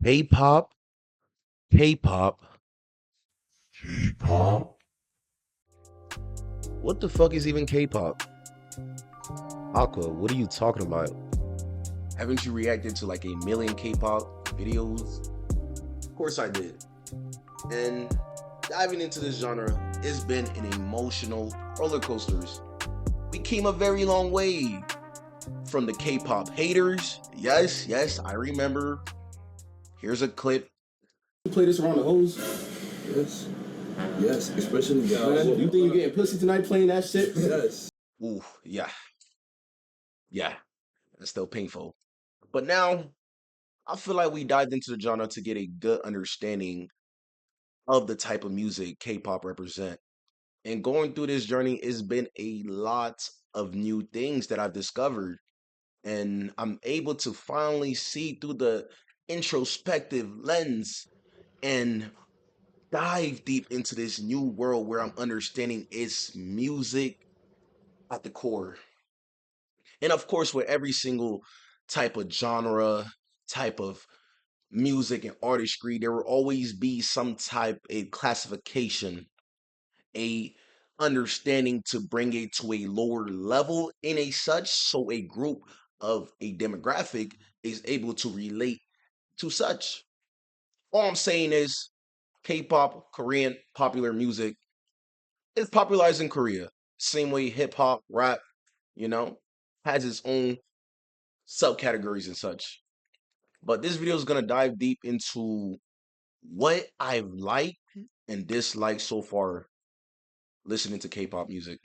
K-pop, K-pop. What the fuck is even K-pop? Aqua, what are you talking about? Haven't you reacted to like a million K-pop videos? Of course I did. And diving into this genre, it's been an emotional roller coasters. We came a very long way from the K-pop haters. Yes, yes, I remember. Here's a clip. You play this around the hoes? Yes. Yes, especially guys. You think you getting pussy tonight playing that shit? Yes. Ooh, yeah, yeah, that's still painful. But now I feel like we dived into the genre to get a good understanding of the type of music K-pop represent. And going through this journey, it's been a lot of new things that I've discovered. And I'm able to finally see through the introspective lens and dive deep into this new world where I'm understanding its music at the core. And of course, with every single type of genre, type of music and artistry, there will always be some type of classification, a understanding to bring it to a lower level in a such so a group of a demographic is able to relate to such. All I'm saying is K-pop, Korean popular music is popularized in Korea. Same way hip hop, rap, you know, has its own subcategories and such. But this video is gonna dive deep into what I've liked and disliked so far listening to K-pop music.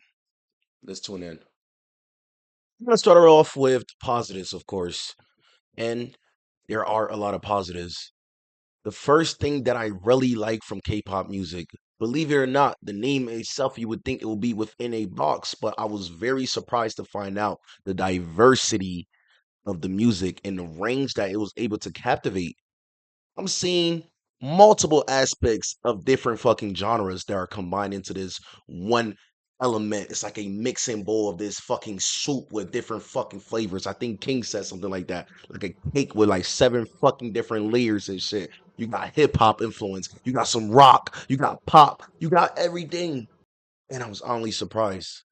Let's tune in. I'm gonna start off with positives, of course, and there are a lot of positives. The first thing that I really like from K-pop music, believe it or not, the name itself you would think it would be within a box, but I was very surprised to find out the diversity of the music and the range that it was able to captivate. I'm seeing multiple aspects of different fucking genres that are combined into this one element. It's like a mixing bowl of this fucking soup with different fucking flavors. I think King said something like that. Like a cake with like seven fucking different layers and shit. You got hip hop influence, you got some rock, you got pop, you got everything. And I was honestly surprised.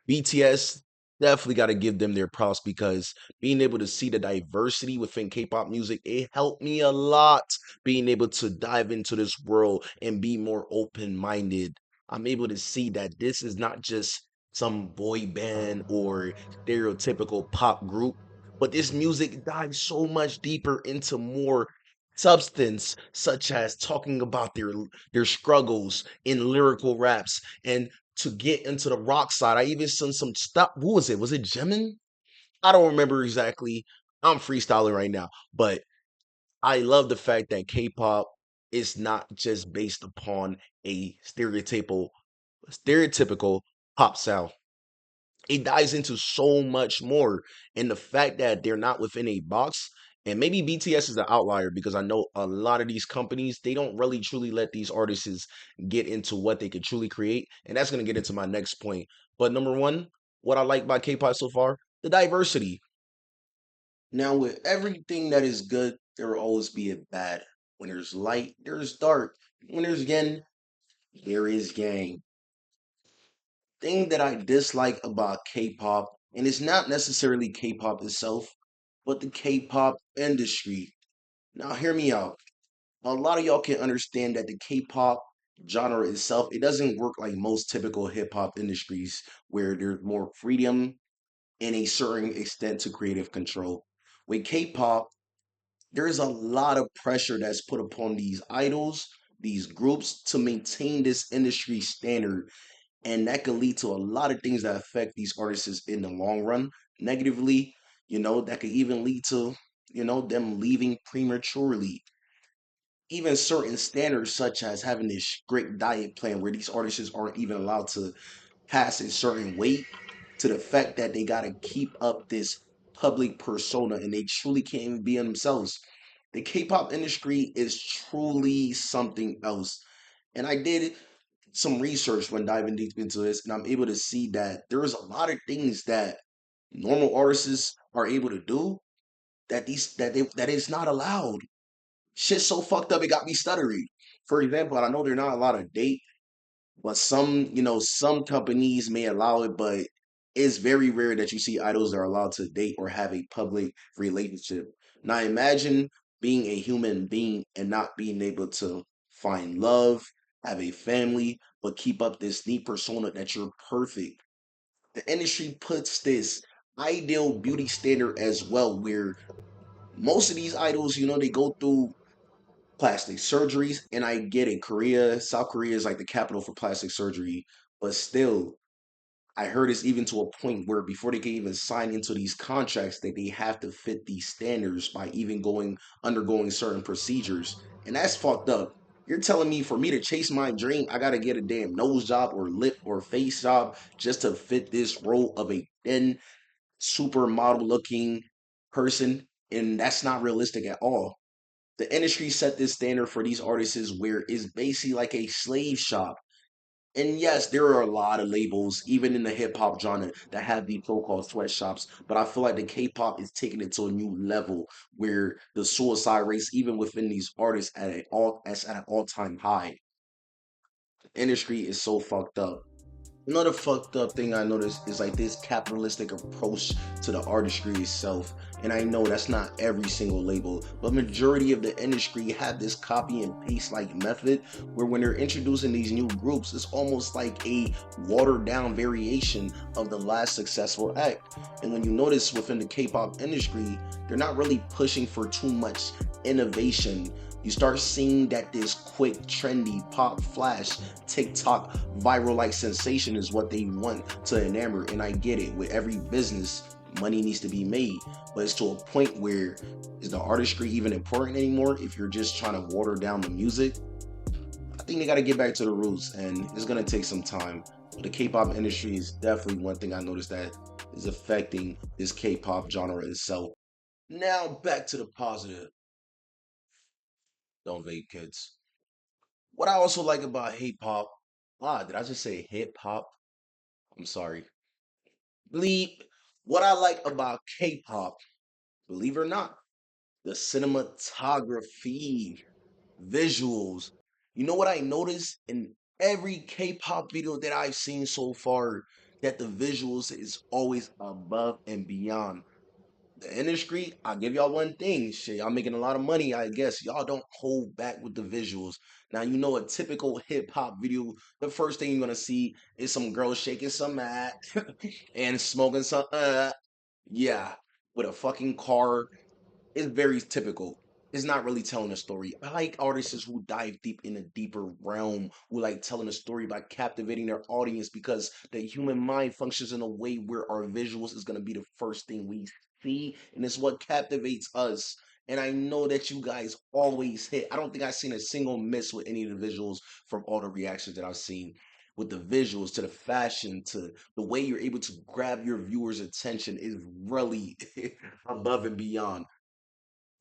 BTS, definitely got to give them their props because being able to see the diversity within K-pop music, it helped me a lot being able to dive into this world and be more open-minded. I'm able to see that this is not just some boy band or stereotypical pop group, but this music dives so much deeper into more substance, such as talking about their struggles in lyrical raps and to get into the rock side. I even seen some stuff. What was it? Was it Jimin? I don't remember exactly. I'm freestyling right now, but I love the fact that K-pop is not just based upon a stereotypical pop sound. It dives into so much more, and the fact that they're not within a box. And maybe BTS is an outlier because I know a lot of these companies they don't really truly let these artists get into what they can truly create, and that's gonna get into my next point. But number one, what I like about K-pop so far, the diversity. Now, with everything that is good, there will always be a bad. When there's light, there's dark. When there's yin, there is yang. Thing that I dislike about K-pop, and it's not necessarily K-pop itself, but the K-pop industry. Now, hear me out. A lot of y'all can understand that the K-pop genre itself, it doesn't work like most typical hip hop industries where there's more freedom and a certain extent to creative control. With K-pop, there's a lot of pressure that's put upon these idols, these groups to maintain this industry standard, and that could lead to a lot of things that affect these artists in the long run negatively. That could even lead to them leaving prematurely. Even certain standards such as having this strict diet plan where these artists aren't even allowed to pass a certain weight, to the fact that they got to keep up this public persona and they truly can't even be themselves. The K-pop industry is truly something else. And I did some research when diving deep into this, and I'm able to see that there's a lot of things that normal artists are able to do that is not allowed. Shit's so fucked up, it got me stuttering. For example, I know they're not allowed to date, but some companies may allow it, but it's very rare that you see idols that are allowed to date or have a public relationship. Now imagine being a human being and not being able to find love, have a family, but keep up this neat persona that you're perfect. The industry puts this ideal beauty standard as well, where most of these idols, they go through plastic surgeries, and I get it. South Korea is like the capital for plastic surgery, but still, I heard it's even to a point where before they can even sign into these contracts, that they have to fit these standards by even going undergoing certain procedures, and that's fucked up. You're telling me for me to chase my dream, I gotta get a damn nose job or lip or face job just to fit this role of a thin, supermodel looking person, and that's not realistic at all. The industry set this standard for these artists where it's basically like a slave shop. And yes, there are a lot of labels, even in the hip hop genre, that have these so-called sweatshops. But I feel like the K-pop is taking it to a new level where the suicide rates, even within these artists, at an all-time high. The industry is so fucked up. Another fucked up thing I noticed is like this capitalistic approach to the artistry itself. And I know that's not every single label, but majority of the industry have this copy and paste like method where when they're introducing these new groups, it's almost like a watered down variation of the last successful act. And when you notice within the K-pop industry, they're not really pushing for too much innovation. You start seeing that this quick, trendy, pop, flash, TikTok, viral like sensation is what they want to enamor. And I get it. With every business, money needs to be made. But it's to a point where is the artistry even important anymore if you're just trying to water down the music? I think they got to get back to the roots, and it's going to take some time. But the K-pop industry is definitely one thing I noticed that is affecting this K-pop genre itself. Now back to the positive. Don't vape, kids. What I also like about hip hop, did I just say hip hop? I'm sorry. Bleep. What I like about K-pop, believe it or not, the cinematography, visuals. You know what I noticed in every K-pop video that I've seen so far? That the visuals is always above and beyond. The industry, I'll give y'all one thing. Shit, y'all making a lot of money, I guess. Y'all don't hold back with the visuals. Now, a typical hip hop video, the first thing you're gonna see is some girl shaking some ass and smoking some yeah, with a fucking car. It's very typical. It's not really telling a story. I like artists who dive deep in a deeper realm, who like telling a story by captivating their audience because the human mind functions in a way where our visuals is gonna be the first thing we see, and it's what captivates us. And I know that you guys always hit. I don't think I've seen a single miss with any of the visuals from all the reactions that I've seen. With the visuals to the fashion to the way you're able to grab your viewers' attention is really above and beyond.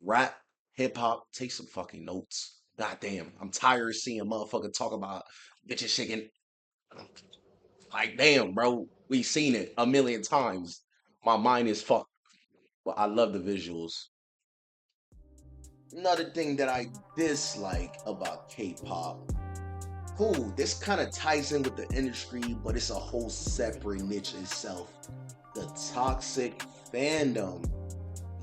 Rap, hip hop, take some fucking notes. God damn, I'm tired of seeing motherfucker talk about bitches shaking. Like, damn, bro, we seen it a million times. My mind is fucked, but I love the visuals. Another thing that I dislike about K-pop. Cool, this kind of ties in with the industry, but it's a whole separate niche itself. The toxic fandom.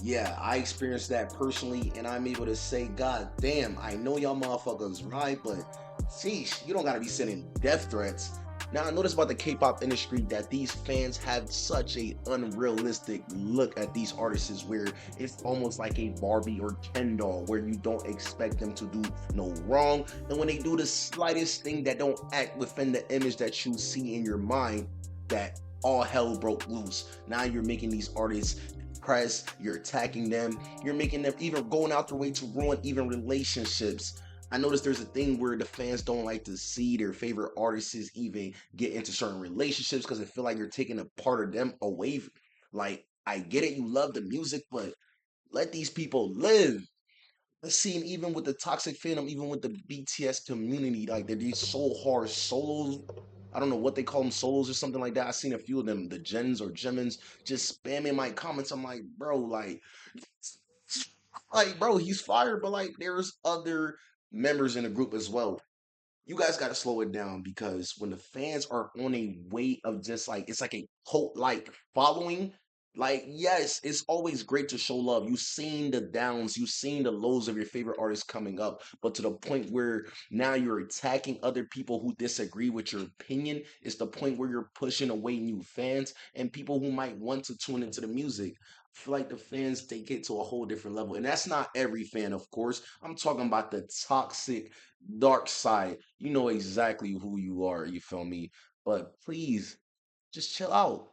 Yeah, I experienced that personally, and I'm able to say, God damn, I know y'all motherfuckers right, but sheesh, you don't gotta be sending death threats. Now, I noticed about the K-pop industry that these fans have such a unrealistic look at these artists where it's almost like a Barbie or Ken doll where you don't expect them to do no wrong. And when they do the slightest thing that don't act within the image that you see in your mind, that all hell broke loose. Now you're making these artists press, you're attacking them, you're making them even going out their way to ruin even relationships. I noticed there's a thing where the fans don't like to see their favorite artists even get into certain relationships because they feel like you're taking a part of them away. Like, I get it, you love the music, but let these people live. Let's see, and even with the toxic fandom, even with the BTS community, like they're these so hard solos. I don't know what they call them, solos or something like that. I seen a few of them, the gens or gemins, just spamming my comments. I'm like, bro, like, Like, bro, he's fire, but like, there's other members in the group as well. You guys got to slow it down because when the fans are on a way of just like it's like a cult like following, like yes, it's always great to show love. You've seen the downs, you've seen the lows of your favorite artists coming up, but to the point where now you're attacking other people who disagree with your opinion, it's the point where you're pushing away new fans and people who might want to tune into the music. I feel like the fans take it to a whole different level, and that's not every fan, of course. I'm talking about the toxic dark side. You know exactly who you are, you feel me? But please, just chill out.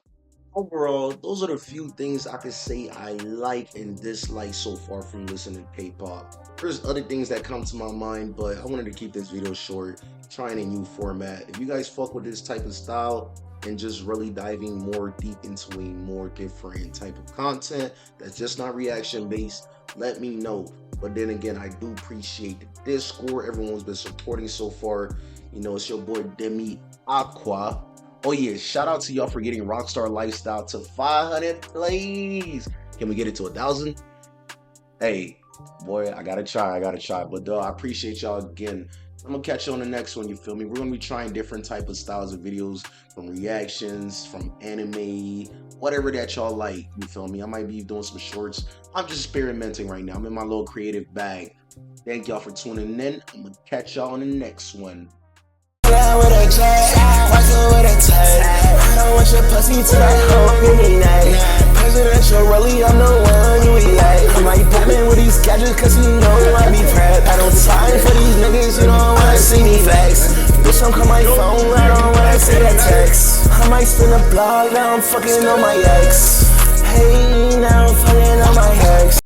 Overall, those are the few things I could say I like and dislike so far from listening to K-pop. There's other things that come to my mind, but I wanted to keep this video short, trying a new format. If you guys fuck with this type of style and just really diving more deep into a more different type of content that's just not reaction based, let me know. But then again, I do appreciate the Discord. Everyone's been supporting so far. You know, it's your boy Demi Aqua. Oh yeah, shout out to y'all for getting Rockstar Lifestyle to 500 plays. Can we get it to 1,000? Hey, boy, I gotta try. But I appreciate y'all again. I'm gonna catch you on the next one, you feel me? We're gonna be trying different type of styles of videos, from reactions, from anime, whatever that y'all like, you feel me? I might be doing some shorts. I'm just experimenting right now. I'm in my little creative bag. Thank y'all for tuning in. I'm gonna catch y'all on the next one. I don't want your pussy till I home any night. Presidential rollie, I'm the one you be like. I'm like Batman with these gadgets cause you know I be prepped. I don't time for these niggas, you don't wanna see me flex. Bitch, don't call my phone, I don't wanna see that text. I might spin a blog, now I'm fucking on my ex. Hey, now I'm fucking on my ex.